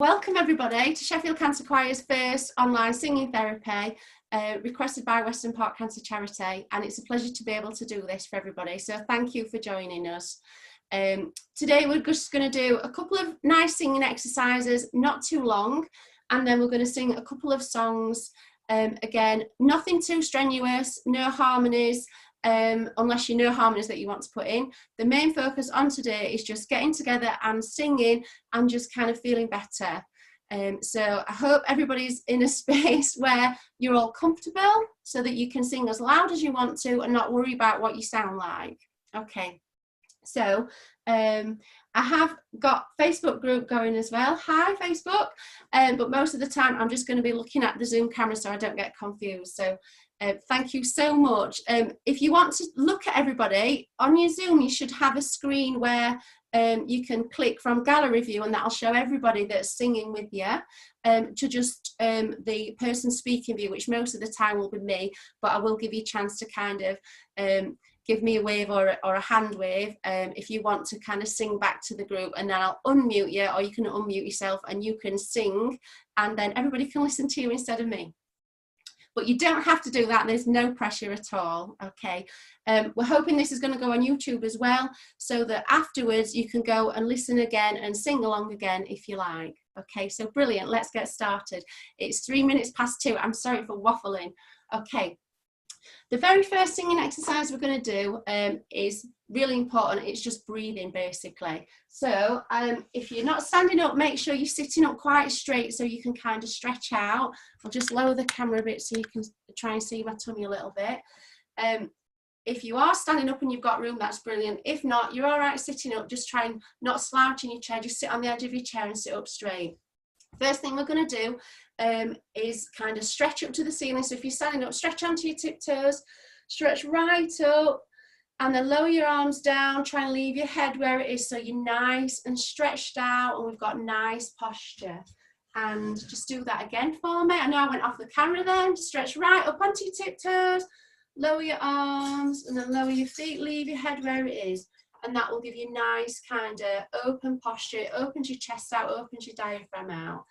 Welcome everybody to Sheffield Cancer Choir's first online singing therapy requested by Weston Park Cancer Charity, and it's a pleasure to be able to do this for everybody, so thank you for joining us. Today we're just going to do a couple of nice singing exercises, not too long, and then we're going to sing a couple of songs. Again, nothing too strenuous, no harmonies, unless you know harmonies that you want to put in. The main focus on today is just getting together and singing and just kind of feeling better. So I hope everybody's in a space where you're all comfortable so that you can sing as loud as you want to and not worry about what you sound like. Okay, so I have got Facebook group going as well. Hi Facebook, but most of the time I'm just going to be looking at the Zoom camera so I don't get confused. So thank you so much. If you want to look at everybody on your Zoom, you should have a screen where you can click from gallery view, and that'll show everybody that's singing with you, to just the person speaking view, which most of the time will be me, but I will give you a chance to kind of give me a wave or a hand wave if you want to kind of sing back to the group, and then I'll unmute you, or you can unmute yourself and you can sing, and then everybody can listen to you instead of me. But you don't have to do that, there's no pressure at all, okay? We're hoping this is going to go on YouTube as well, so that afterwards you can go and listen again and sing along again if you like. Okay, so brilliant, let's get started. It's 2 2. I'm sorry for waffling. Okay, the very first singing exercise we're going to do is really important. It's just breathing basically. So if you're not standing up, make sure you're sitting up quite straight so you can kind of stretch out. I'll just lower the camera a bit so you can try and see my tummy a little bit. If you are standing up and you've got room, that's brilliant. If not, you're all right sitting up. Just try and not slouch in your chair. Just sit on the edge of your chair and sit up straight. First thing we're going to do is kind of stretch up to the ceiling. So if you're standing up, stretch onto your tiptoes, stretch right up, and then lower your arms down. Try and leave your head where it is so you're nice and stretched out, and we've got nice posture. And just do that again for me. I know I went off the camera then. Stretch right up onto your tiptoes, lower your arms, and then lower your feet, leave your head where it is. And that will give you nice kind of open posture. It opens your chest out, opens your diaphragm out.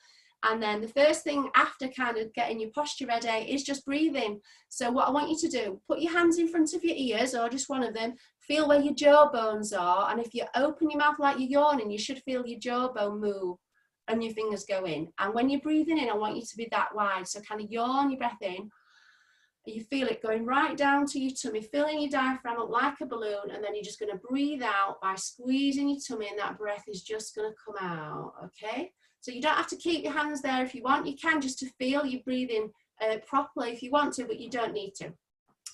And then the first thing after kind of getting your posture ready is just breathing. So what I want you to do, put your hands in front of your ears, or just one of them, feel where your jaw bones are. And if you open your mouth like you're yawning, you should feel your jawbone move and your fingers go in. And when you're breathing in, I want you to be that wide. So kind of yawn your breath in. You feel it going right down to your tummy, filling your diaphragm up like a balloon, and then you're just going to breathe out by squeezing your tummy, and that breath is just going to come out, okay? So you don't have to keep your hands there if you want. You can just to feel you breathing properly if you want to, but you don't need to.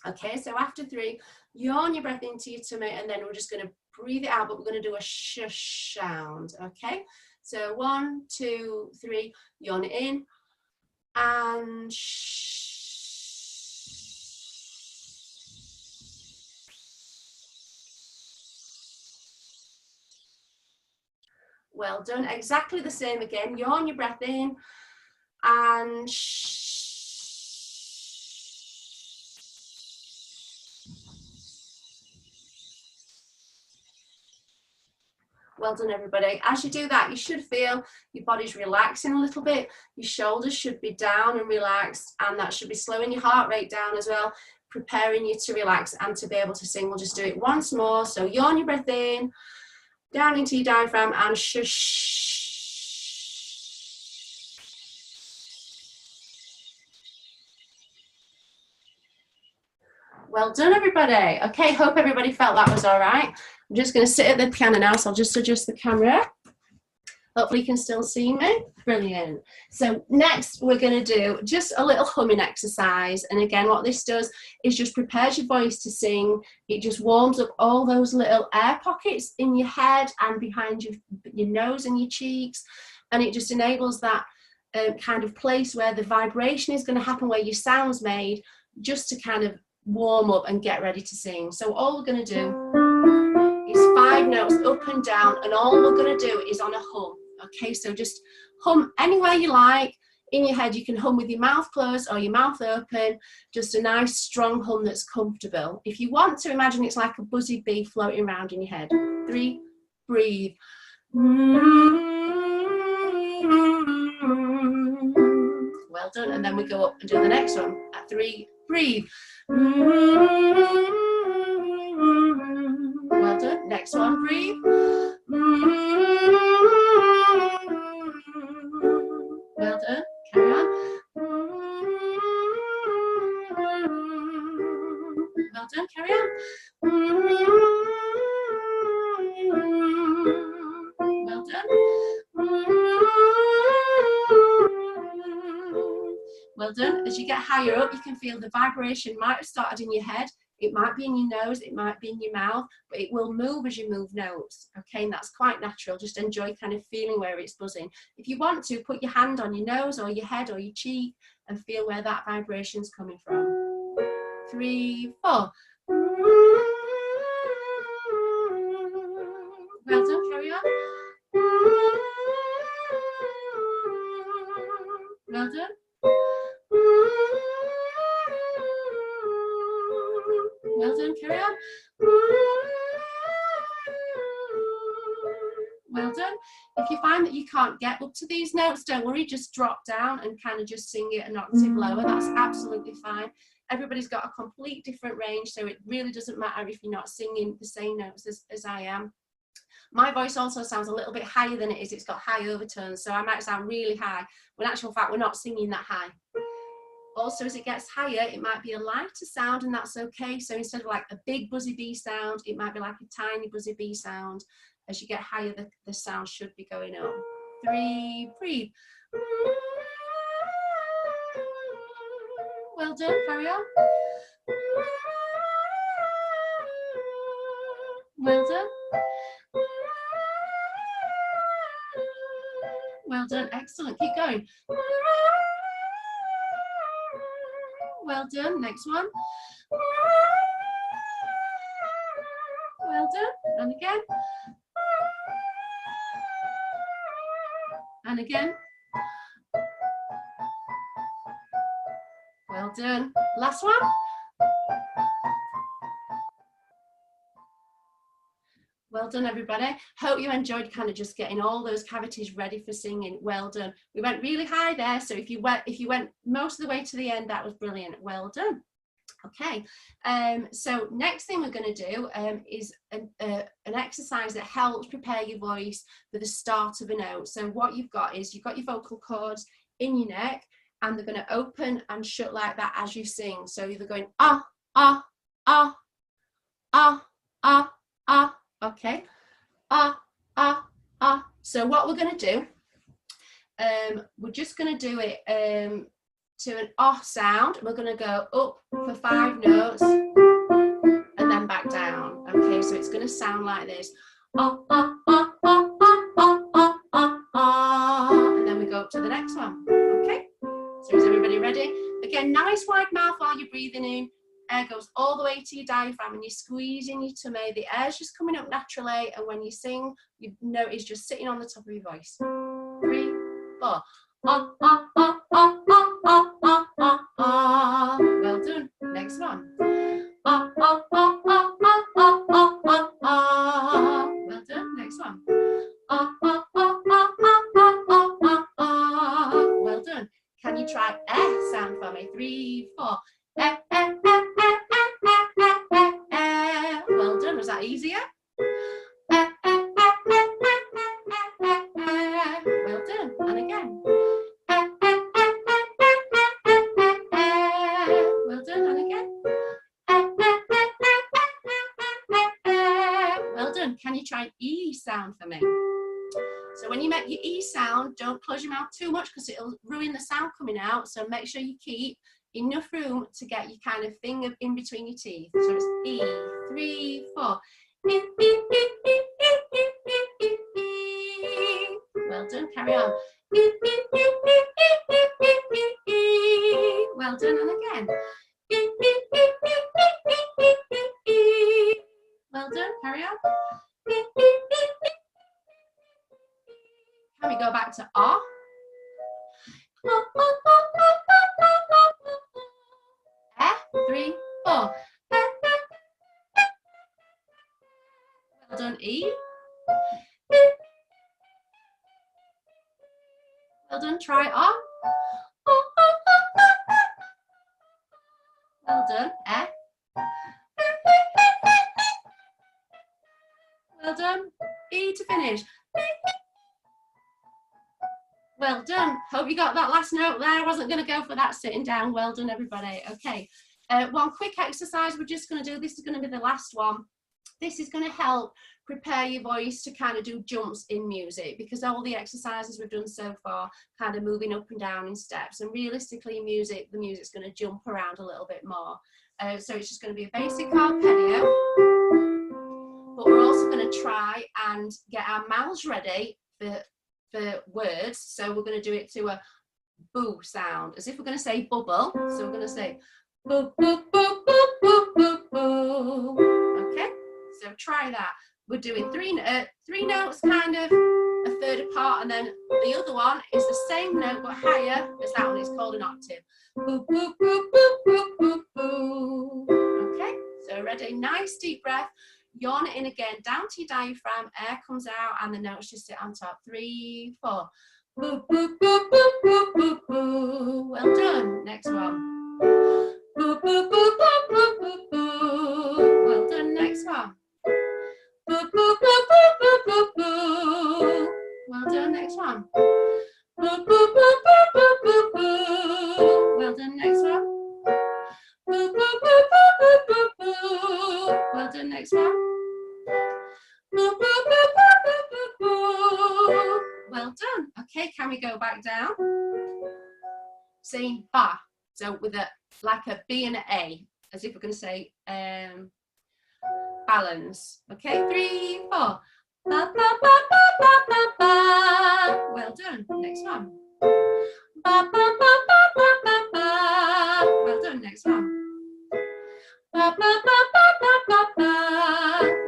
Okay, so after 3, yawn your breath into your tummy, and then we're just going to breathe it out, but we're going to do a shush sound, okay? So 1, 2, 3, yawn it in, and shh. Well done. Exactly the same again. Yawn your breath in and well done, everybody. As you do that, you should feel your body's relaxing a little bit. Your shoulders should be down and relaxed, and that should be slowing your heart rate down as well, preparing you to relax and to be able to sing. We'll just do it once more. So yawn your breath in, down into your diaphragm, and shush. Well done, everybody. Okay, hope everybody felt that was all right. I'm just going to sit at the piano now, so I'll just adjust the camera. Hopefully you can still see me. Brilliant. So next we're going to do just a little humming exercise. And again, what this does is just prepares your voice to sing. It just warms up all those little air pockets in your head and behind your nose and your cheeks. And it just enables that kind of place where the vibration is going to happen, where your sound's made, just to kind of warm up and get ready to sing. So all we're going to do is 5 notes up and down, and all we're going to do is on a hum. Okay, so just hum anywhere you like in your head. You can hum with your mouth closed or your mouth open, just a nice strong hum that's comfortable. If you want to, imagine it's like a buzzy bee floating around in your head. 3, breathe. Well done. And then we go up and do the next one. At 3, breathe. Well done. Next one, breathe. Well done. Carry on. Well done. Carry on. Well done. Well done. As you get higher up, you can feel the vibration might have started in your head. It might be in your nose, it might be in your mouth, but it will move as you move notes. Okay, and that's quite natural. Just enjoy kind of feeling where it's buzzing. If you want to, put your hand on your nose or your head or your cheek and feel where that vibration's coming from. 3, 4. Well done, carry on. Well done. Well done, carry on. Well done. If you find that you can't get up to these notes, don't worry, just drop down and kind of just sing it an octave lower. That's absolutely fine. Everybody's got a complete different range, so it really doesn't matter if you're not singing the same notes as I am. My voice also sounds a little bit higher than it is. It's got high overtones, so I might sound really high, when in actual fact we're not singing that high. Also, as it gets higher, it might be a lighter sound, and that's okay. So instead of like a big buzzy B sound, it might be like a tiny buzzy B sound. As you get higher, the sound should be going up. 3, breathe. Well done, carry on. Well done. Well done, excellent, keep going. Well done, next one. Well done, and again. And again. Well done. Last one. Well done, everybody. Hope you enjoyed kind of just getting all those cavities ready for singing. Well done. We went really high there, so if you went most of the way to the end, that was brilliant. Well done. Okay, so next thing we're going to do is an exercise that helps prepare your voice for the start of a note. So what you've got is you've got your vocal cords in your neck, and they're going to open and shut like that as you sing. So you're going ah, ah, ah, ah, ah, ah. Okay, ah, ah, ah. So what we're going to do, we're just going to do it to an ah sound. We're going to go up for 5 notes and then back down. Okay, so it's going to sound like this. Ah, ah, ah, ah, ah, ah, ah, ah, ah. And then we go up to the next one. Okay, so is everybody ready? Again, nice wide mouth while you're breathing in. Air goes all the way to your diaphragm and you're squeezing your tummy. The air's just coming up naturally, and when you sing, you notice just sitting on the top of your voice. 3, 4. Ah, ah, ah, ah, ah, ah, ah, ah, ah. Well done. Next one. Ah, ah, ah, ah, ah, ah, ah, ah, ah. Well done. Next one. Ah, ah, ah, ah, ah, ah, ah, ah, ah. Well done. Can you try sound for me? 3, 4. Well done. Was that easier? Well done. And again. Well done. And again. Well done. Can you try an E sound for me? So when you make your E sound, don't close your mouth too much because it'll ruin the sound coming out. So make sure you keep enough room to get your kind of thing in between your teeth. So it's E, 3, 4. Well done, carry on. Well done, and again. Well done, carry on. Can we go back to R? 3, 4. Well done, E. done. Try it on. Well done. Eh? Well done. E to finish. Well done. Hope you got that last note there. I wasn't going to go for that sitting down. Well done, everybody. Okay. One quick exercise we're just going to do. This is going to be the last one. This is going to help prepare your voice to kind of do jumps in music, because all the exercises we've done so far kind of moving up and down in steps, and realistically music, the music's going to jump around a little bit more. So it's just going to be a basic arpeggio, but we're also going to try and get our mouths ready for words. So we're going to do it to a boo sound, as if we're going to say bubble. So we're going to say boo, boo, boo, boo, boo, boo, boo. Okay, so try that. We're doing three notes, kind of a third apart, and then the other one is the same note but higher as that one. It's called an octave. Boo, boo, boo, boo, boo, boo, boo. Okay, so ready? Nice deep breath. Yawn it in again, down to your diaphragm, air comes out, and the notes just sit on top. 3, 4. Boo, boo, boo, boo, boo, boo, boo. Well done. Next one. Boo, boo, boo, boo, boo, boo, boo. Well done. Next one. Boo, boo, boo, boo, boo, boo, boo. Well done. Next one. Boo, boo, boo, boo, boo, boo, boo. Well done. Next one. Boo, boo, boo, boo, boo, boo, boo. Well done. Next one. Boo, boo, boo, boo, boo, boo, boo. Well done. Okay, can we go back down? Saying ba, so with a like a B and an A, as if we're going to say balance. Okay, 3, 4. Ba, ba, ba, ba, ba, ba, ba. Well done. Next one. Ba, ba, ba, ba, ba, ba, ba. Well done. Next one. Ba, ba, ba, ba, ba, ba, ba.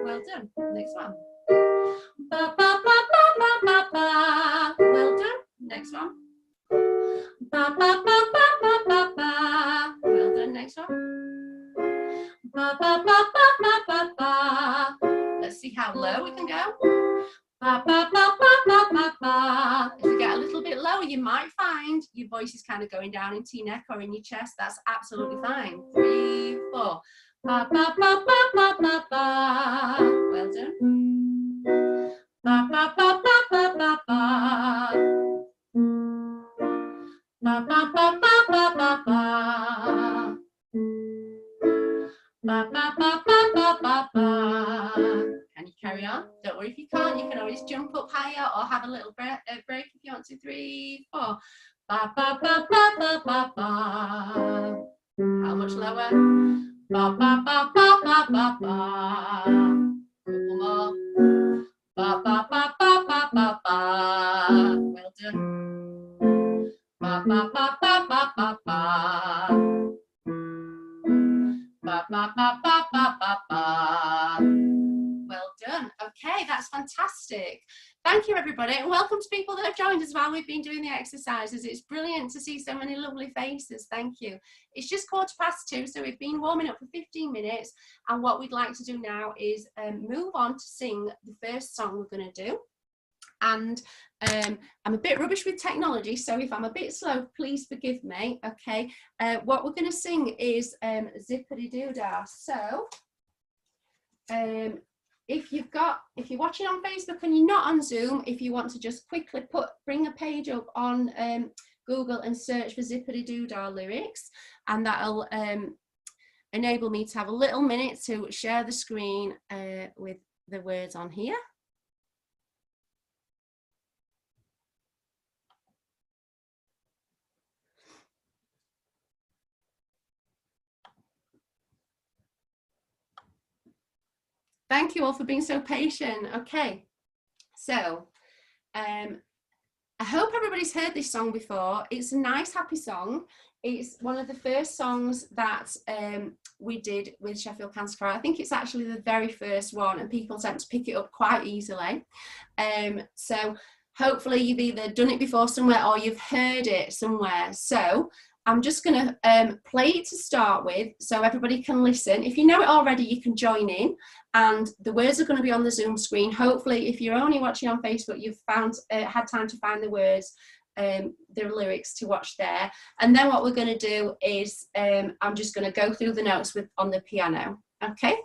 Well done. Next one. Ba, ba, ba, ba, ba, ba, ba. Well done. Next one. Ba, ba, ba, ba, ba, ba, ba. Well done. Next one. Ba, ba, ba, ba, ba, ba, ba. Let's see how low we can go. Ba, ba, ba, ba, ba, ba, ba. If you get a little bit lower, you might find your voice is kind of going down into your neck or in your chest. That's absolutely fine. 3, 4. Ba, ba, ba, ba, ba, ba, ba. Well done. Ba, ba, ba, ba, ba, ba, ba. Ba, ba, ba, ba, ba, ba, ba. Ba, ba, ba, ba, ba, ba, ba. Can you carry on? Don't worry if you can't. You can always jump up higher or have a little break if you want to. 3, 4. Ba, ba, ba, ba, ba, ba, ba. How much lower? Ba, ba, ba, ba, ba, ba, ba. Couple more. Ba, ba, ba, ba, ba, ba, ba. Well done. Ba, ba, ba, ba, ba, ba, ba. Ba, ba, ba, ba, ba, ba, ba. Well done. Okay, that's fantastic. Thank you, everybody, and welcome to people that have joined us while we've been doing the exercises. It's brilliant to see so many lovely faces. Thank you. It's just 2:15, so we've been warming up for 15 minutes, and what we'd like to do now is move on to sing the first song we're going to do. And I'm a bit rubbish with technology, so if I'm a bit slow, please forgive me. Okay, what we're going to sing is Zippity Doo Dah. So if you're watching on Facebook and you're not on Zoom, if you want to just quickly bring a page up on Google and search for Zippity Doo Dah lyrics, and that'll enable me to have a little minute to share the screen with the words on here. Thank you all for being so patient. Okay, so I hope everybody's heard this song before. It's a nice, happy song. It's one of the first songs that we did with Sheffield Cancer Choir. I think it's actually the very first one, and people tend to pick it up quite easily. So hopefully you've either done it before somewhere or you've heard it somewhere. So I'm just going to play it to start with so everybody can listen. If you know it already, you can join in, and the words are going to be on the Zoom screen. Hopefully, if you're only watching on Facebook, you've had time to find the words the lyrics to watch there. And then what we're going to do is I'm just going to go through the notes on the piano. Okay.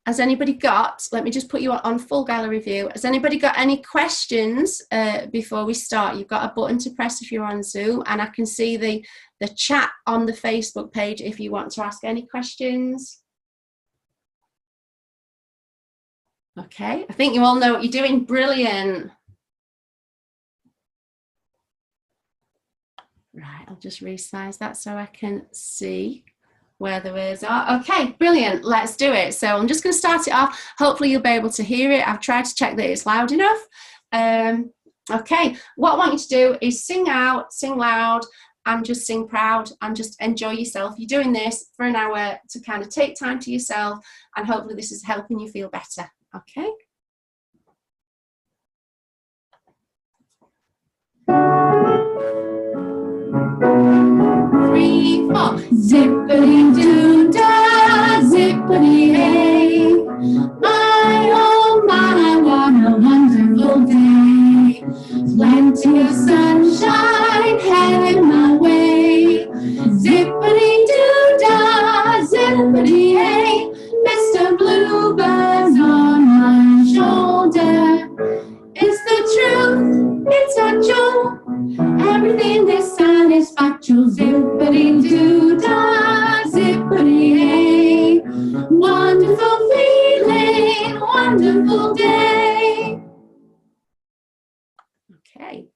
Has anybody got, let me just put you on full gallery view. Has anybody got any questions before we start? You've got a button to press if you're on Zoom, and I can see the chat on the Facebook page if you want to ask any questions. Okay, I think you all know what you're doing. Brilliant. Right, I'll just resize that so I can see where the words are. Okay, brilliant. Let's do it. So I'm just going to start it off. Hopefully you'll be able to hear it. I've tried to check that it's loud enough. Okay, what I want you to do is sing out, sing loud, and just sing proud and just enjoy yourself. You're doing this for an hour to kind of take time to yourself, and hopefully this is helping you feel better. Okay. 3, 4. Zippity-doo-dah, zippity-hey. My, oh my, what a wonderful day. Plenty of sunshine heading my way. Zippity-doo-dah, zippity-hey. Mr. Bluebird's on my shoulder. It's the truth, it's a joke. Everything they sound is factual. Zippity-doo-dah, zippity-hey. Wonderful feeling, wonderful day. Okay.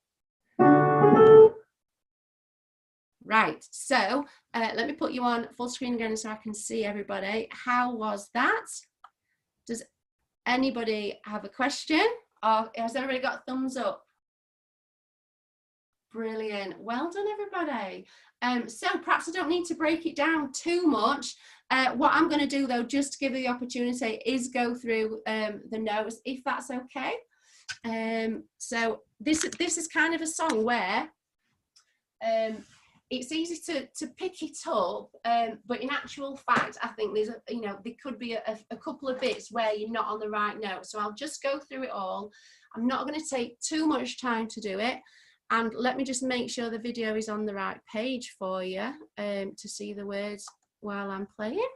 Right, so let me put you on full screen again so I can see everybody. How was that? Does anybody have a question? Or has everybody got a thumbs up? Brilliant. Well done, everybody. So perhaps I don't need to break it down too much. What I'm going to do, though, just to give you the opportunity, is go through the notes, if that's okay. So this is kind of a song where it's easy to pick it up, but in actual fact, I think there's there could be a couple of bits where you're not on the right note. So I'll just go through it all. I'm not going to take too much time to do it. And let me just make sure the video is on the right page for you to see the words while I'm playing.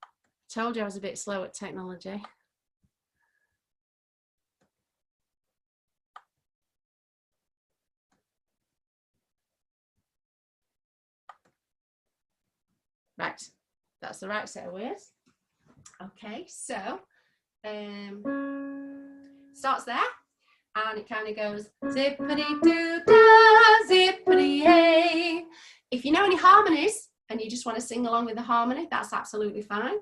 I told you I was a bit slow at technology. Right, that's the right set of words. Okay, so starts there. And it kind of goes zippity-doo-dah, zippity-hey. If you know any harmonies and you just want to sing along with the harmony, that's absolutely fine.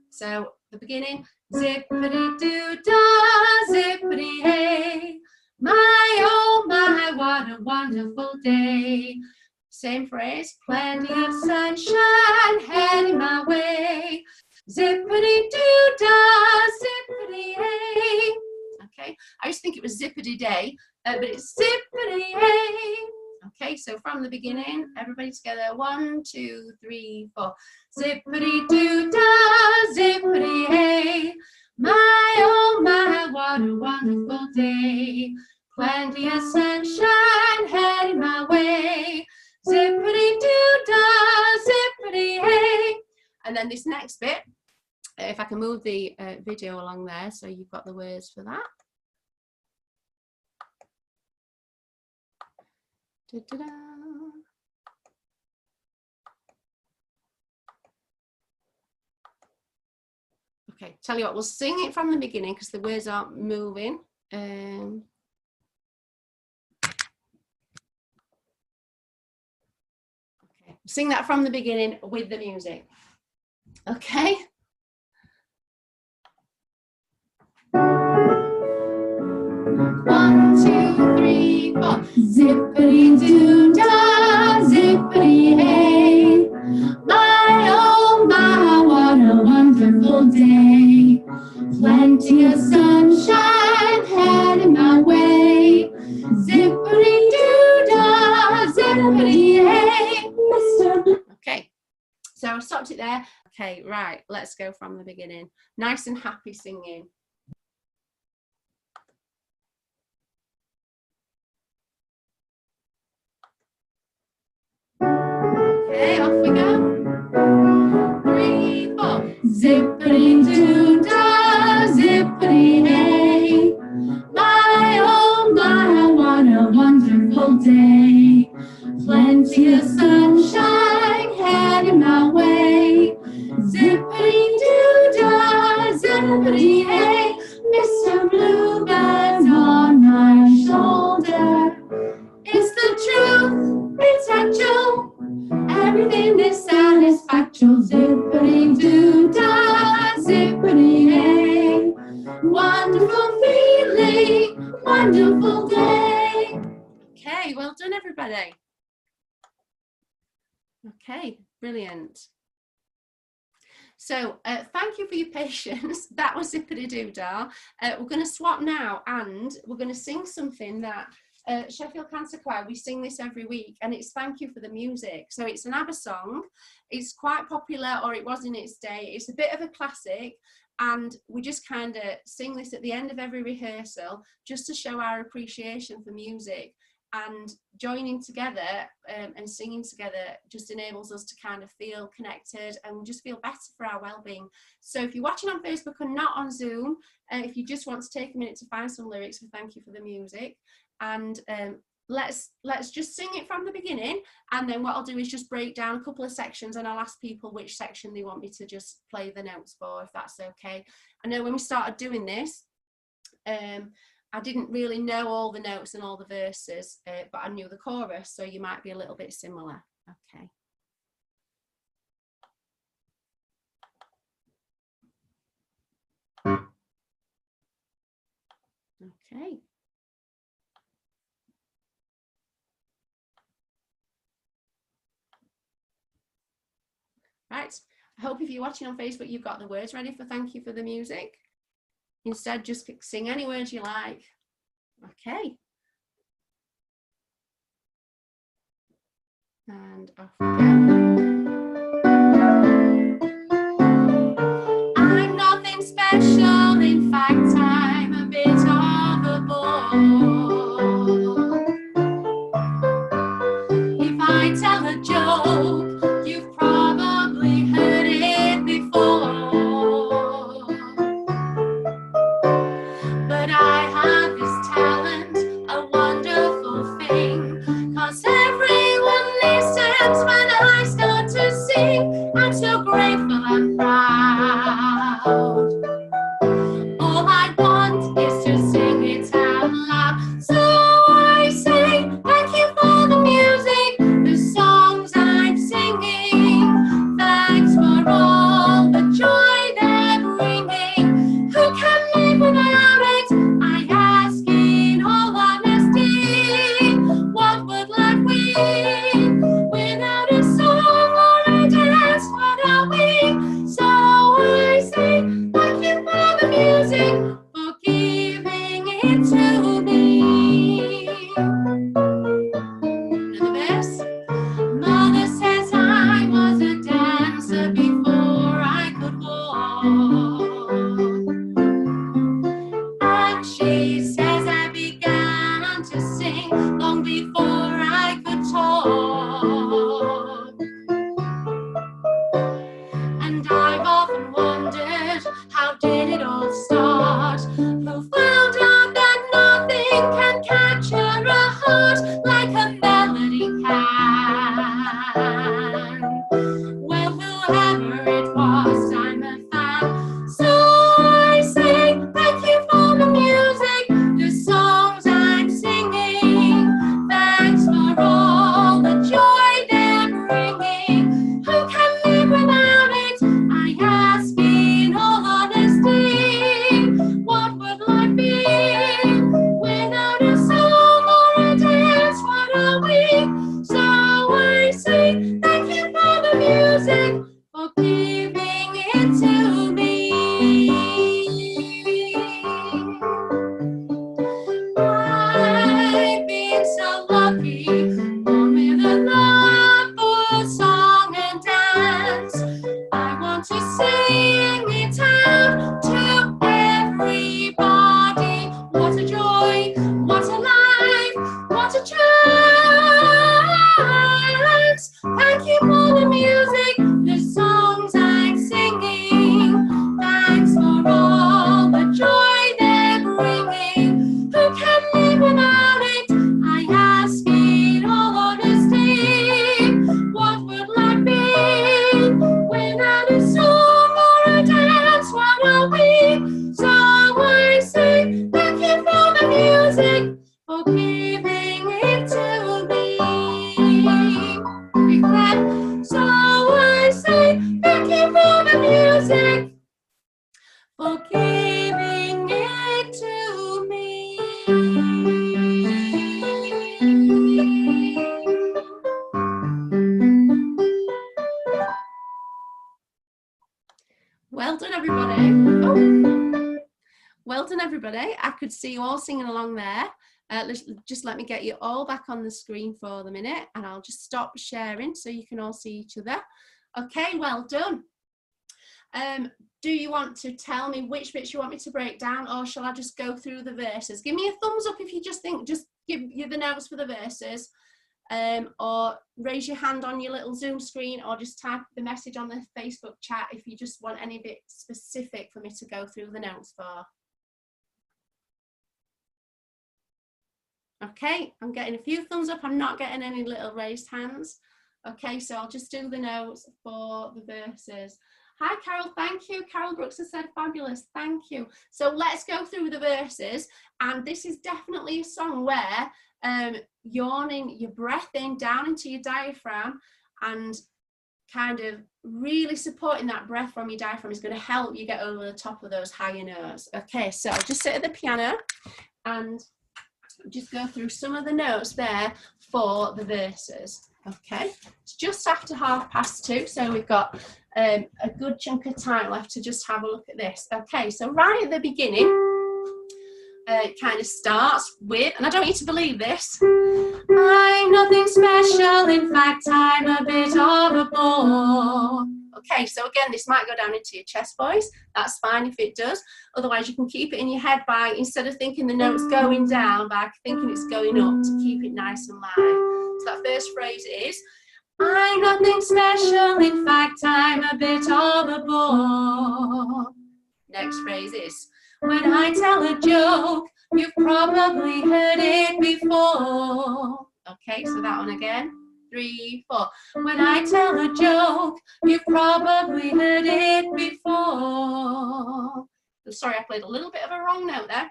So the beginning, zippity-doo-dah, zippity-hey. My, oh my, what a wonderful day. Same phrase, plenty of sunshine heading my way. Zippity-doo-dah, zippity-hey. Okay, I used to think it was zippity day, but it's zippity hey. Okay, so from the beginning, everybody together. 1, 2, 3, 4. Zippity doo dah, zippity hey. My oh my, what a wonderful day. Plenty of sunshine heading my way. Zippity doo dah, zippity hey. And then this next bit, if I can move the video along there, so you've got the words for that. Da-da-da. Okay, tell you what, we'll sing it from the beginning because the words aren't moving. Okay, sing that from the beginning with the music. Okay. 1, 2, 3, 4. Zippity doo dah, zippity hey. My oh my, what a wonderful day. Plenty of sunshine heading my way. Zippity doo dah, zippity hey. Okay, so I stopped it there. Okay, right, let's go from the beginning. Nice and happy singing. Okay, off we go. 3, 4. Zippity-doo-dah, zippity-hey. My, oh my, what a wonderful day. Plenty of sunshine heading my way. Zippity-doo-dah, zippity-hey. Mr. Bluebird's on my shoulder. It's the truth, it's actual. Everything is satisfactual. Zippity-doo-dah, zippity-hey. Wonderful feeling, wonderful day. Okay, well done everybody. Okay, brilliant. So thank you for your patience. That was Zippity-doo-dah. We're going to swap now, and we're going to sing something that Sheffield Cancer Choir, we sing this every week, and it's Thank You for the Music. So it's an ABBA song. It's quite popular, or it was in its day. It's a bit of a classic, and we just kind of sing this at the end of every rehearsal just to show our appreciation for music. And joining together and singing together just enables us to kind of feel connected and just feel better for our well-being. So if you're watching on Facebook and not on Zoom, if you just want to take a minute to find some lyrics for Thank You for the Music, and let's just sing it from the beginning, and then what I'll do is just break down a couple of sections, and I'll ask people which section they want me to just play the notes for, if that's okay. I know when we started doing this, I didn't really know all the notes and all the verses, but I knew the chorus, so you might be a little bit similar. Okay. Okay. Right. I hope if you're watching on Facebook, you've got the words ready for Thank You for the Music. Instead, just sing any words you like. Okay. And off we go. I'm nothing special, in fact, I'm a bit of a bore. If I tell a joke, you've probably heard it before. But I have this talent, a wonderful thing, 'cause everyone listens when I start to sing. I'm so grateful and proud. All I want is to sing it out loud. So I say thank you for the music, the songs I'm singing. Thanks for all the joy they're bringing. Who can live without it? I ask in all honesty. What would life be without a song or a dance? What are we? So I say thank you for the music, for giving it to me. everybody. I could see you all singing along there. Just let me get you all back on the screen for the minute, and I'll just stop sharing so you can all see each other. Okay, well done. Do you want to tell me which bits you want me to break down, or shall I just go through the verses? Give me a thumbs up if you just think, just give you the notes for the verses, or raise your hand on your little Zoom screen, or just type the message on the Facebook chat if you just want any bit specific for me to go through the notes for. Okay, I'm getting a few thumbs up. I'm not getting any little raised hands. Okay, so I'll just do the notes for the verses. Hi, Carol, thank you. Carol Brooks has said fabulous, thank you. So let's go through the verses. And this is definitely a song where yawning your breath in down into your diaphragm and kind of really supporting that breath from your diaphragm is going to help you get over the top of those higher notes. Okay, so I'll just sit at the piano and just go through some of the notes there for the verses. Okay, it's just after 2:30, so we've got a good chunk of time left to just have a look at this. Okay, so right at the beginning, it kind of starts with, and I don't need to believe this, I'm nothing special, in fact I'm a bit of a bore. Okay, so again, this might go down into your chest voice. That's fine if it does. Otherwise, you can keep it in your head by, instead of thinking the note's going down, by thinking it's going up to keep it nice and light. So that first phrase is, I'm nothing special, in fact I'm a bit of a bore. Next phrase is, when I tell a joke, you've probably heard it before. Okay, so that one again. 3, 4. When I tell a joke, you've probably heard it before. Sorry, I played a little bit of a wrong note there.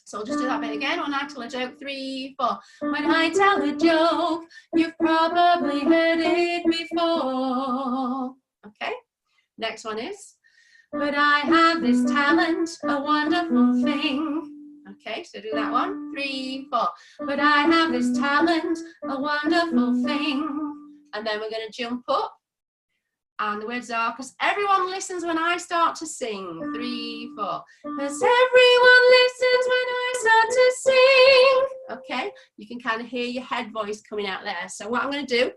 So I'll just do that bit again. When I tell a joke, 3, 4. When I tell a joke, you've probably heard it before. Okay, next one is, but I have this talent, a wonderful thing. Okay, so do that one. 3, 4. But I have this talent, a wonderful thing. And then we're going to jump up. And the words are, because everyone listens when I start to sing. 3, 4. Because everyone listens when I start to sing. Okay, you can kind of hear your head voice coming out there. So what I'm going to do,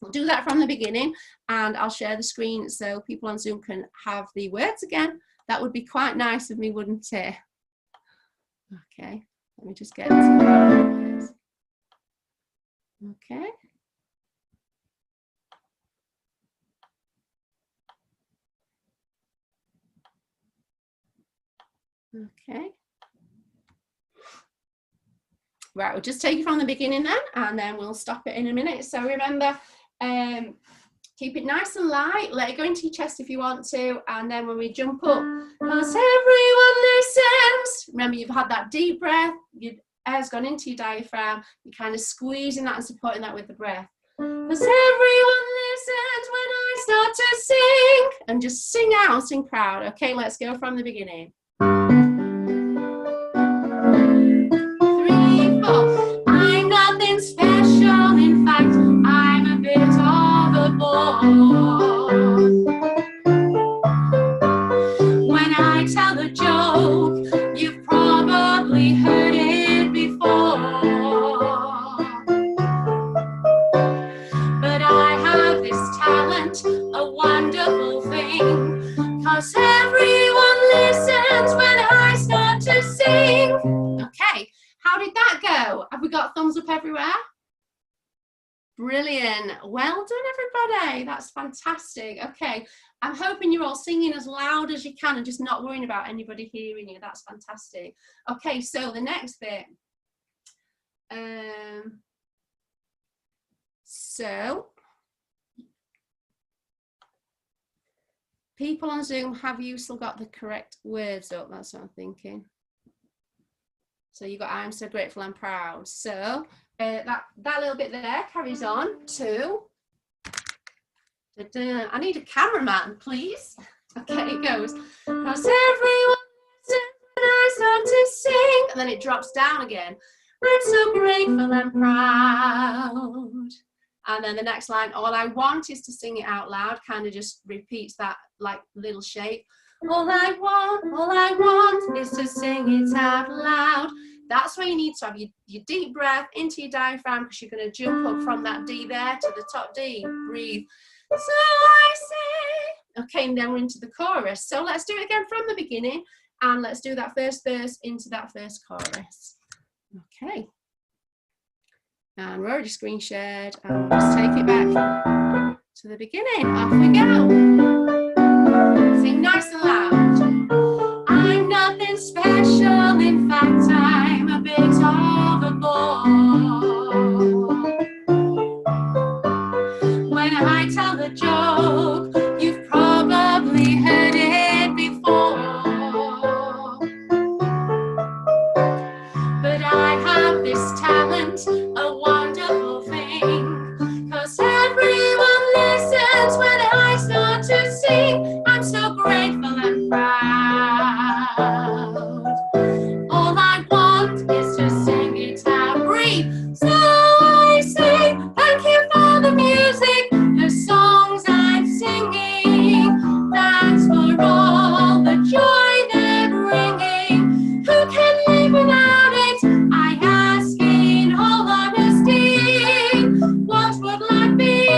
we'll do that from the beginning, and I'll share the screen so people on Zoom can have the words again. That would be quite nice of me, wouldn't it? Okay, let me just get into the words. Okay. Okay. Right, we'll just take it from the beginning then, and then we'll stop it in a minute. So remember, keep it nice and light, let it go into your chest if you want to, and then when we jump up, because everyone listens, remember you've had that deep breath, your air's gone into your diaphragm, you're kind of squeezing that and supporting that with the breath. Because everyone listens when I start to sing, and just sing out, sing proud. Okay, let's go from the beginning. 3, 4. I'm nothing special, in fact, I'm a bit of a bore. When I tell a joke, you've probably heard it before. But I have this talent, a wonderful thing, 'cause everyone listens when I start to sing. Okay, how did that go? Have we got thumbs up everywhere? Brilliant. Well done, everybody. That's fantastic. Okay, I'm hoping you're all singing as loud as you can and just not worrying about anybody hearing you. That's fantastic. Okay, so the next bit. So, people on Zoom, have you still got the correct words up? That's what I'm thinking. So you got, I'm so grateful and proud. So that little bit there carries on to, I need a cameraman, please. Okay, it goes, 'cause everyone listens when I start to sing, and then it drops down again. I'm so grateful and proud. And then the next line, all I want is to sing it out loud, kind of just repeats that like little shape. All I want is to sing it out loud. That's where you need to have your deep breath into your diaphragm, because you're going to jump up from that D there to the top D. Breathe. So I say. Okay, and then we're into the chorus. So let's do it again from the beginning, and let's do that first verse into that first chorus. Okay. And we're already screen shared, and let's take it back to the beginning. Off we go. Sing nice and loud. I'm nothing special, in fact I'm a bit overboard. When I tell the joke, you've probably heard it before. But I have this talent, a wonderful thing, 'cause everyone listens when I start to sing. I'm so grateful and proud. All I want is to sing it out. Breathe. So I say thank you for the music, the songs I'm singing. That's for all the joy they're bringing. Who can live without it? I ask in all honesty. What would life be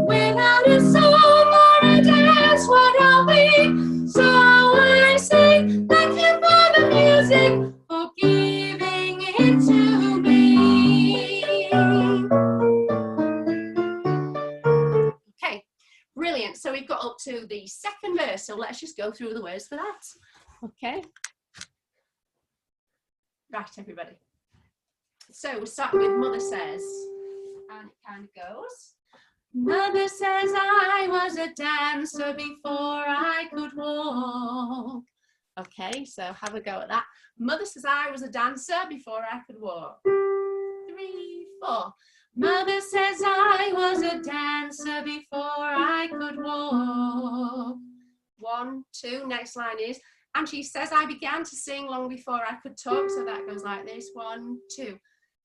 without a song or a dance? What I'll be. So I say thank you for the music, for giving it to me. Okay, brilliant. So we've got up to the second verse, so let's just go through the words for that. Okay. Right, everybody. So we're starting with Mother Says, and it kind of goes. Mother says I was a dancer before I could walk. Okay, so have a go at that. Mother says I was a dancer before I could walk. 3, 4. Mother says I was a dancer before I could walk. 1, 2. Next line is, and she says I began to sing long before I could talk. So that goes like this. 1, 2.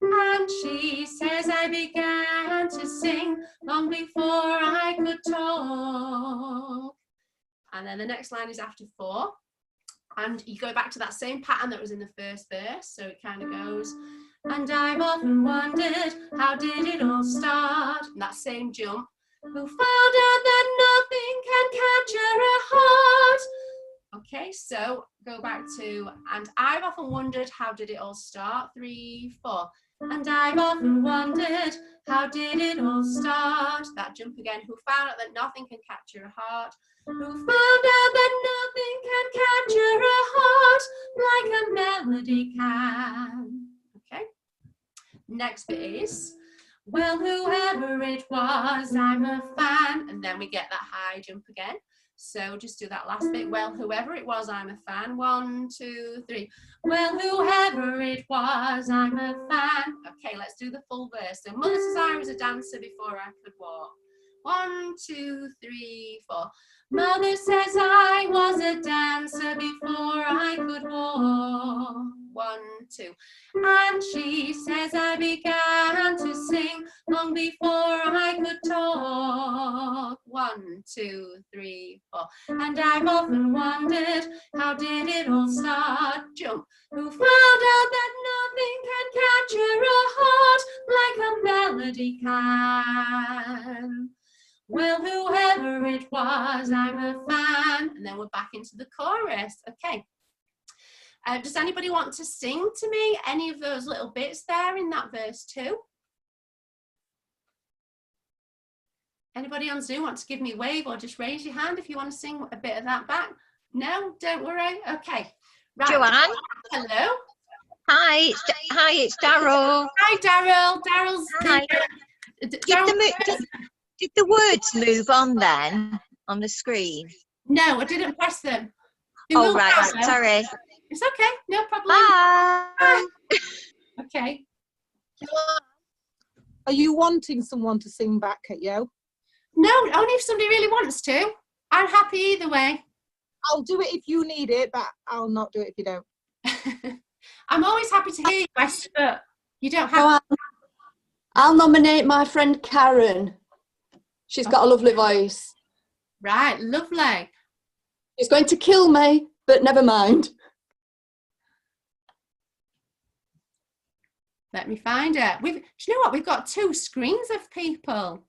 And she says I began to sing long before I could talk. And then the next line is after 4. And you go back to that same pattern that was in the first verse. So it kind of goes, and I've often wondered, how did it all start? And that same jump. Who found out that nothing can capture a heart? Okay, so go back to, and I've often wondered, how did it all start? 3, 4. And I've often wondered, how did it all start? That jump again. Who found out that nothing can capture a heart? Who found out that nothing can capture a heart like a melody can? Okay. Next bit is, well, whoever it was, I'm a fan. And then we get that high jump again. So just do that last bit. Well, whoever it was, I'm a fan. 1, 2, 3. Well, whoever it was, I'm a fan. Okay, let's do the full verse. So Mother says I was a dancer before I could walk. 1, 2, 3, 4. Mother says I was a dancer before I could walk. 1, 2. And she says I began to sing long before I could talk. 1, 2, 3, 4. And I've often wondered, how did it all start? Jump. Who found out that nothing can capture a heart like a melody can? Well, whoever it was, I'm a fan. And then we're back into the chorus. Okay. Does anybody want to sing to me any of those little bits there in that verse 2? Anybody on Zoom want to give me a wave, or just raise your hand if you want to sing a bit of that back? No, don't worry. Okay. Right. Joanne. Hello. Hi, it's Daryl. Hi, Daryl. Daryl's. Hi. Did the words move on then on the screen? No, I didn't press them. Oh, right. Sorry. It's okay. No problem. Bye. Okay. Are you wanting someone to sing back at you? No, only if somebody really wants to. I'm happy either way. I'll do it if you need it, but I'll not do it if you don't. I'm always happy to hear you, Wes, but you don't have to. I'll nominate my friend Karen. She's got a lovely voice. Right, lovely. He's going to kill me, but never mind. Let me find it. Do you know what? We've got 2 screens of people.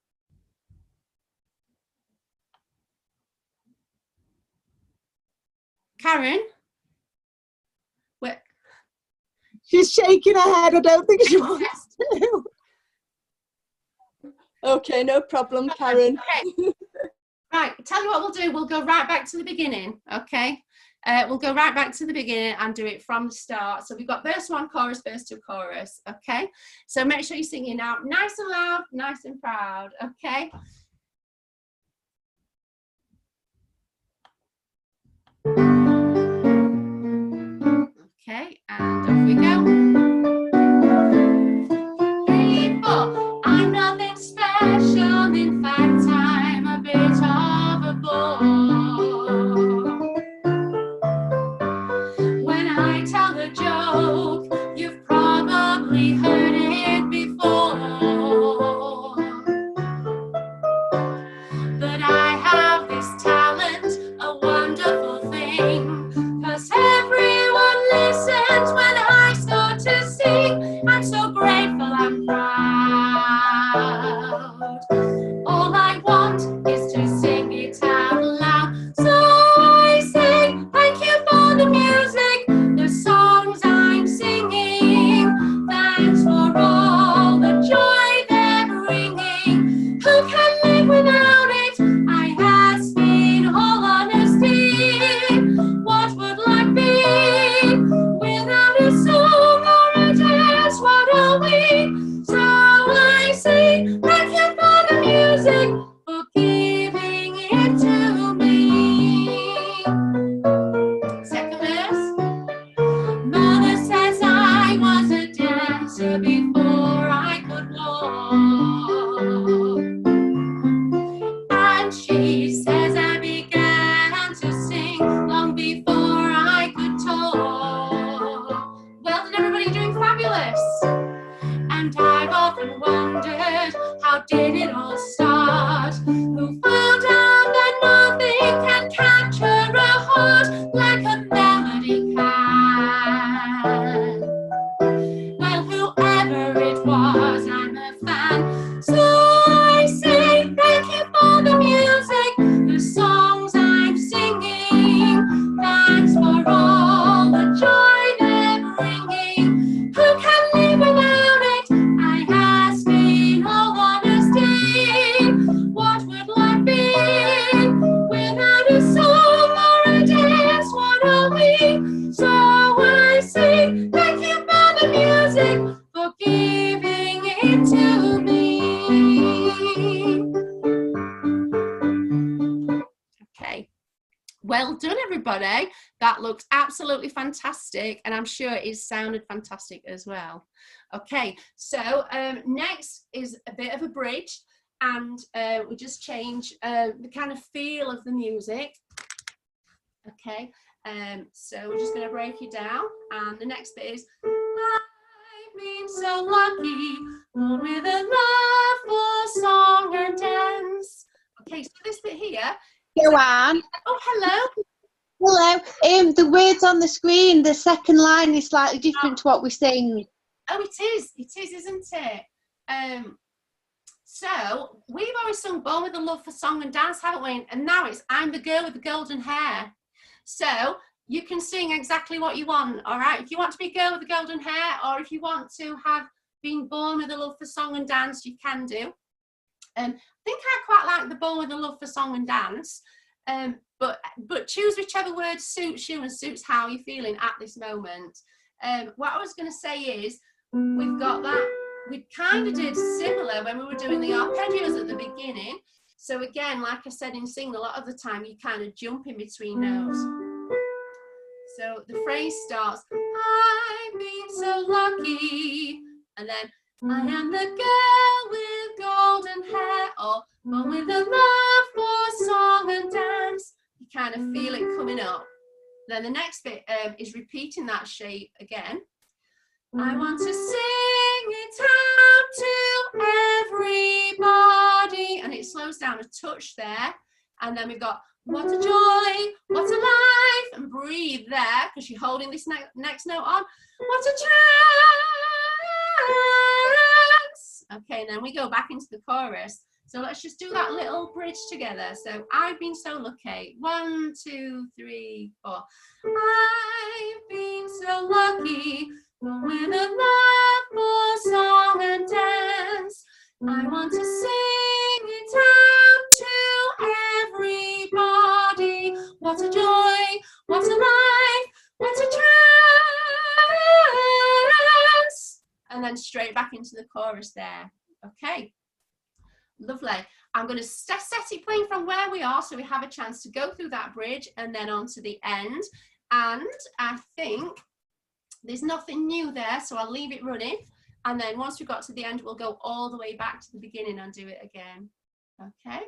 Karen? Where? She's shaking her head. I don't think she wants to. Okay, no problem, Karen. Okay. Right, tell you what we'll do. We'll go right back to the beginning, okay? We'll go right back to the beginning and do it from the start. So we've got verse 1, chorus, verse 2, chorus, okay? So make sure you're singing out nice and loud, nice and proud, okay? Okay, and off we go. 3, 4. I'm nothing special, in fact, I'm a bit of a bore. When I tell the joke, you've probably heard it before. But I have this talent, a wonderful thing, 'cause everyone listens when I start to sing. I'm so grateful, I'm proud. All I want is to sing it out loud. So I say thank you for the music, the songs I'm singing. Thanks for all the joy they're bringing. Who can live without it? I ask in all honesty. What would life be without a song or a dance? What are we? So I say thank you for the music, for giving it to me. Second verse. Mother says I was a dancer before I could walk. And she says I began to sing long before I could talk. Well done, everybody, doing fabulous. And I've often wondered, how did it all start? Who found out that nothing can capture a heart like a melody can? Well, whoever it was, I'm a fan. So I say thank you for the music, the songs I'm singing. Thanks for all the joy they're bringing. Who can live without it? I ask in all honesty. What would life be without a song or a dance? What are we? So I say thank you for the music, for giving it to me. Okay. Well done, everybody. That looked absolutely fantastic, and I'm sure it sounded fantastic as well. Okay, so next is a bit of a bridge, and we just change the kind of feel of the music. Okay, so we're just going to break it down, and the next bit is I've been so lucky, born with a love for song and dance. Okay, so this bit here. Joanne. Oh, hello. Hello. The words on the screen, the second line is slightly different to what we sing. Oh, it is, isn't it? So we've always sung Born with a Love for Song and Dance, haven't we? And now it's I'm the Girl with the Golden Hair. So you can sing exactly what you want, all right? If you want to be a girl with the golden hair, or if you want to have been born with a love for song and dance, you can do. I think I quite like the Born with a Love for Song and Dance, but choose whichever word suits you and suits how you're feeling at this moment. What I was going to say is we've got that. We kind of did similar when we were doing the arpeggios at the beginning. So again, like I said in singing, a lot of the time you kind of jump in between notes. So the phrase starts, I've been so lucky, and then I am the girl with golden hair, or born with a love for song and dance. You kind of feel it coming up. Then the next bit is repeating that shape again. I want to sing it out to everybody, and it slows down a touch there, And then we've got what a joy, what a life, and breathe there because you're holding this next note on. What a chance. Okay, and then we go back into the chorus. So let's just do that little bridge together. So I've been so lucky. 1, 2, 3, 4. I've been so lucky with a love for song and dance. I want to sing it out to everybody. What a joy, what a life, what a chance. And then straight back into the chorus there. Okay, lovely. I'm going to set it playing from where we are so we have a chance to go through that bridge and then on to the end. And I think there's nothing new there, so I'll leave it running. And then once we've got to the end, we'll go all the way back to the beginning and do it again. Okay.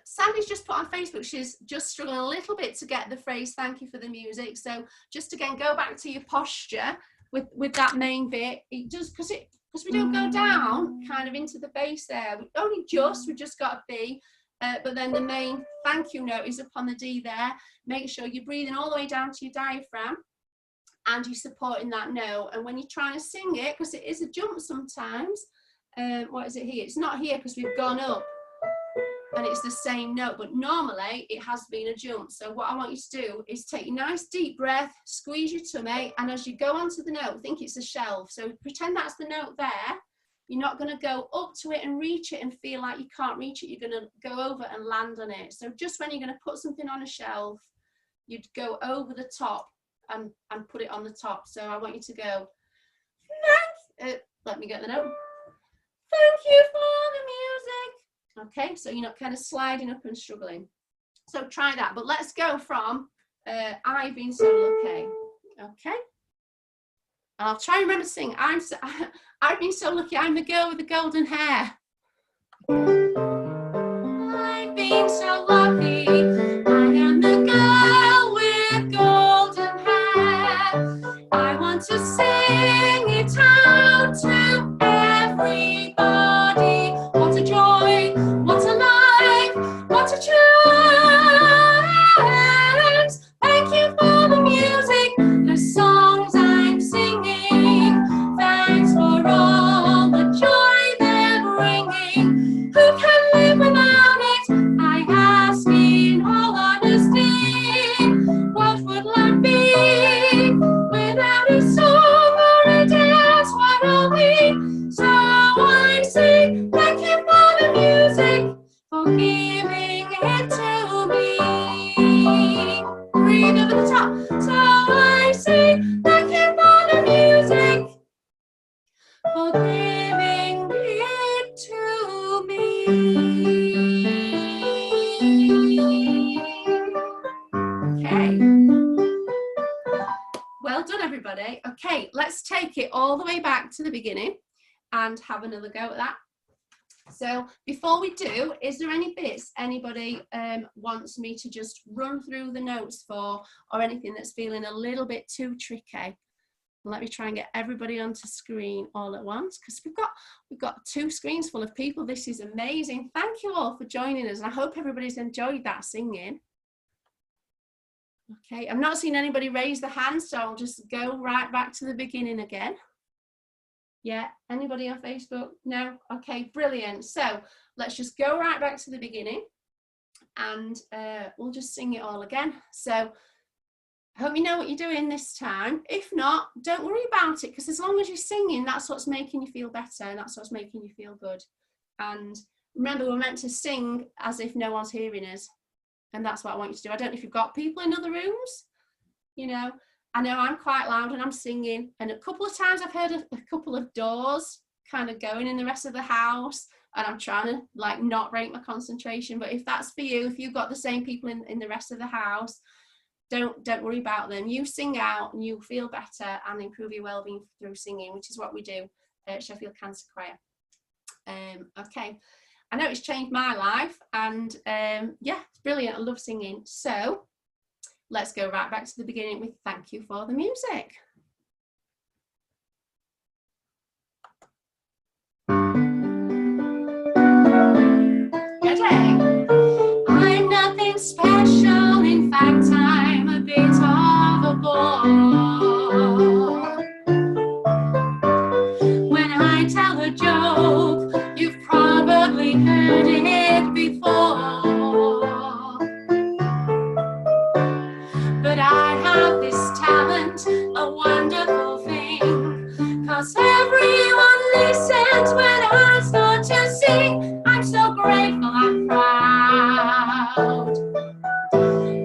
Sandy's just put on Facebook, she's just struggling a little bit to get the phrase, thank you for the music. So just again, go back to your posture with that main bit. It does, because we don't go down kind of into the bass there. We've just got a B. But then the main thank you note is up on the D there. Make sure you're breathing all the way down to your diaphragm and you're supporting that note. And when you're trying to sing it, because it is a jump sometimes, what is it here? It's not here because we've gone up and it's the same note, but normally it has been a jump. So what I want you to do is take a nice deep breath, squeeze your tummy, and as you go onto the note, think it's a shelf. So pretend that's the note there. You're not going to go up to it and reach it and feel like you can't reach it. You're going to go over and land on it. So just when you're going to put something on a shelf, you'd go over the top and put it on the top. So I want you to go, let me get the note. Thank you for the music. Okay, so you're not kind of sliding up and struggling. So try that. But let's go from I've been so lucky. Okay. I'll try and remember to sing. I've been so lucky. I'm the girl with the golden hair. I've been so lucky. I am the girl with golden hair. I want to sing it out to everybody. What a joy, what a life, what a chance. Thank you for the music, the songs I'm singing. Thanks for all the joy they're bringing. Who can live without it? I ask in all honesty. What would life be without a song or a dance? What are we? So I sing, thank you for the music, for giving it to me. Breathe over the top. So I sing, thank you for the music, for giving it to me. Okay. Well done, everybody. Okay, let's take it all the way back to the beginning and have another go at that. So before we do, is there any bits anybody wants me to just run through the notes for, or anything that's feeling a little bit too tricky? Let me try and get everybody onto screen all at once, because we've got 2 screens full of people. This is amazing. Thank you all for joining us, and I hope everybody's enjoyed that singing. Okay, I'm not seeing anybody raise their hand, so I'll just go right back to the beginning again. Yeah, anybody on Facebook? No? Okay, brilliant. So let's just go right back to the beginning and we'll just sing it all again. So I hope you know what you're doing this time. If not, don't worry about it, because as long as you're singing, that's what's making you feel better and that's what's making you feel good. And remember, we're meant to sing as if no one's hearing us. And that's what I want you to do. I don't know if you've got people in other rooms, you know. I know I'm quite loud and I'm singing, and a couple of times I've heard a couple of doors kind of going in the rest of the house, and I'm trying to like not break my concentration. But if that's for you, if you've got the same people in the rest of the house, don't worry about them. You sing out and you feel better and improve your well-being through singing, which is what we do at Sheffield Cancer Choir. Okay, I know it's changed my life, and yeah, it's brilliant. I love singing. So let's go right back to the beginning with thank you for the music. Ready? 'cause everyone listens when I start to sing. I'm so grateful and proud.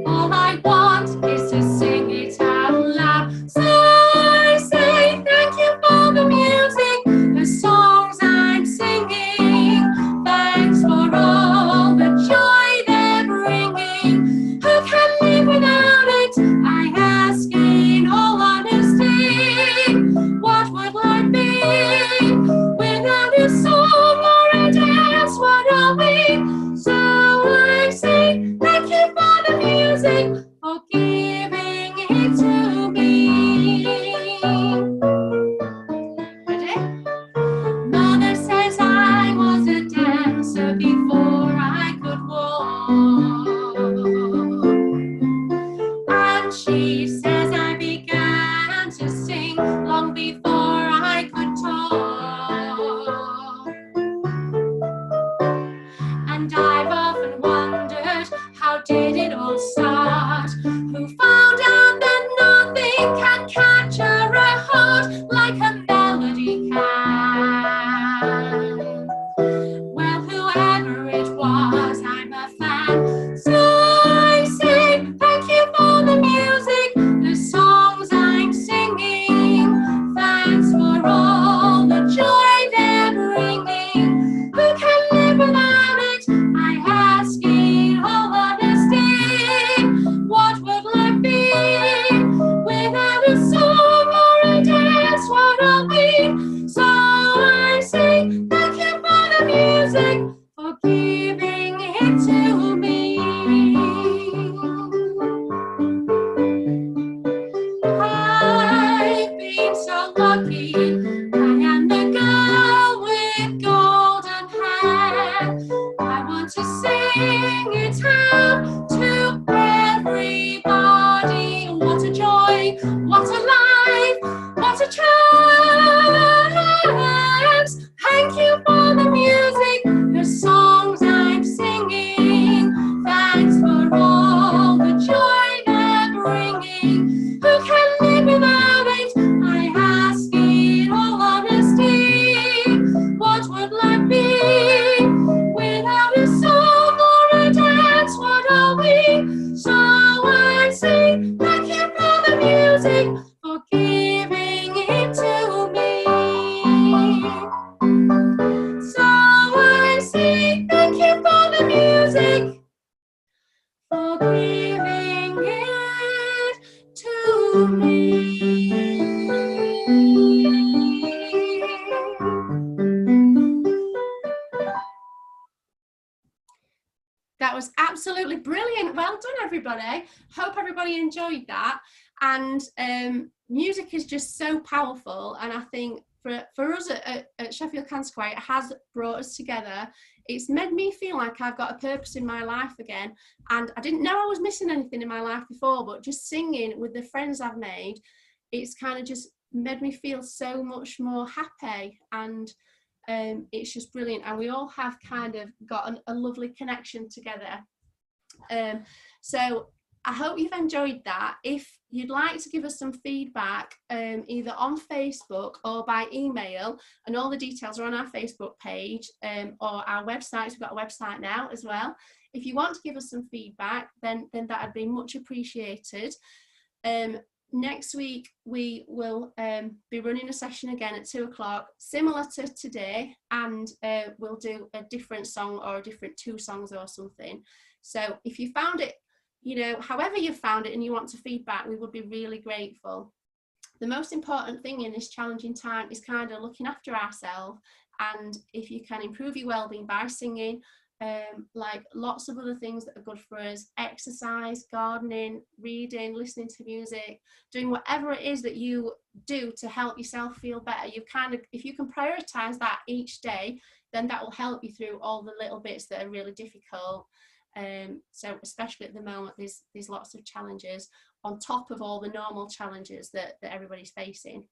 All I want is to sing it out loud. So I say thank you for the music, the songs I'm singing. Thanks for all the joy they're bringing. Who can live without it? I ask in all honesty. What would life be without a song or a dance? What are we? So I say thank you for the music, for giving it to me. Ready? Mother says I was a dancer before I could walk, and she says I began to sing long before I could talk. And I've often wondered, how did it all start? Who found out that nothing can capture a heart like a melody can? Well, whoever it was, I'm a fan. So I say thank you for the music, the songs I'm singing. Thanks for all the joy they're bringing. Who can live without it? I ask in all honesty. What would life be without a song or a dance? What are we? So I say thank you for the music, for giving it to me. I've been so lucky. I am the girl with golden hair. I want to sing it out to everybody. What a joy, what a life, what a chance. Thank you for the music, the songs I'm singing. Thanks for all the joy they're bringing. Who can live without it? I ask in all honesty. What would life be without a song or a dance? What are we? So I say thank you for the music, for giving it to me. So I say thank you for the music, for giving it to me. That was absolutely brilliant. Well done, everybody. Hope everybody enjoyed that. And music is just so powerful. And I think for us at Sheffield Cancer Choir, it has brought us together. It's made me feel like I've got a purpose in my life again. And I didn't know I was missing anything in my life before, but just singing with the friends I've made, it's kind of just made me feel so much more happy. And it's just brilliant. And we all have kind of got a lovely connection together. So I hope you've enjoyed that. If you'd like to give us some feedback, either on Facebook or by email, and all the details are on our Facebook page or our website. We've got a website now as well. If you want to give us some feedback, then that would be much appreciated. Next week we will be running a session again at 2 o'clock, similar to today, and we'll do a different song or a different 2 songs or something. So if you found it, you know, however you found it and you want to feedback, we would be really grateful. The most important thing in this challenging time is kind of looking after ourselves, and if you can improve your well-being by singing, like lots of other things that are good for us, exercise, gardening, reading, listening to music, doing whatever it is that you do to help yourself feel better. You kind of, if you can prioritize that each day, then that will help you through all the little bits that are really difficult. So especially at the moment, there's lots of challenges on top of all the normal challenges that everybody's facing.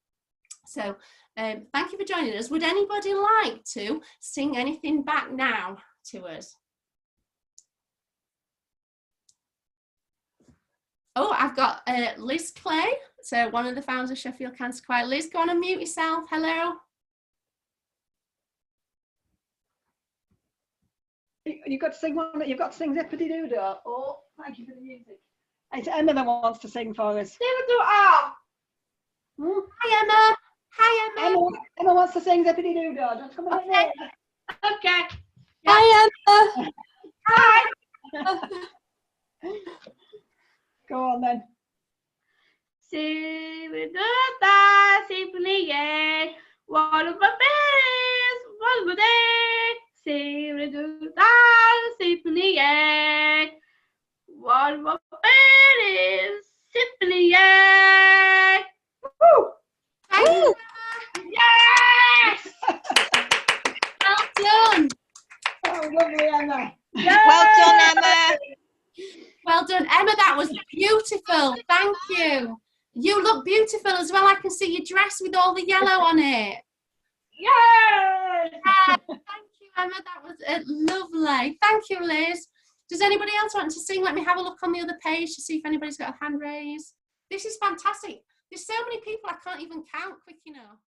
So thank you for joining us. Would anybody like to sing anything back now to us? Oh, I've got Liz Clay So one of the founders of Sheffield Cancer Choir. Liz, go on and mute yourself. Hello. You've got to sing one. You've got to sing Zippity Doo Dah. Oh, thank you for the music. It's Emma that wants to sing for us. Hi Emma. Hi Emma. Emma wants to sing Zippity Doo Dah. Just come on in. Okay. Hi, Emma. Hi. Go on then. Zippity Doo Dah, Zippity Yay. What of a bears, what of a day. Zippity Doo Dah, Zippity Yay. What of a bears, Zippity Yay. Woo! Thank you, Yes! well done. Oh, lovely, Emma. Well done, Emma. Well done, Emma. That was beautiful. Thank you. You look beautiful as well. I can see your dress with all the yellow on it. Yes! Thank you, Emma. That was lovely. Thank you, Liz. Does anybody else want to sing? Let me have a look on the other page to see if anybody's got a hand raised. This is fantastic. There's so many people I can't even count quick enough.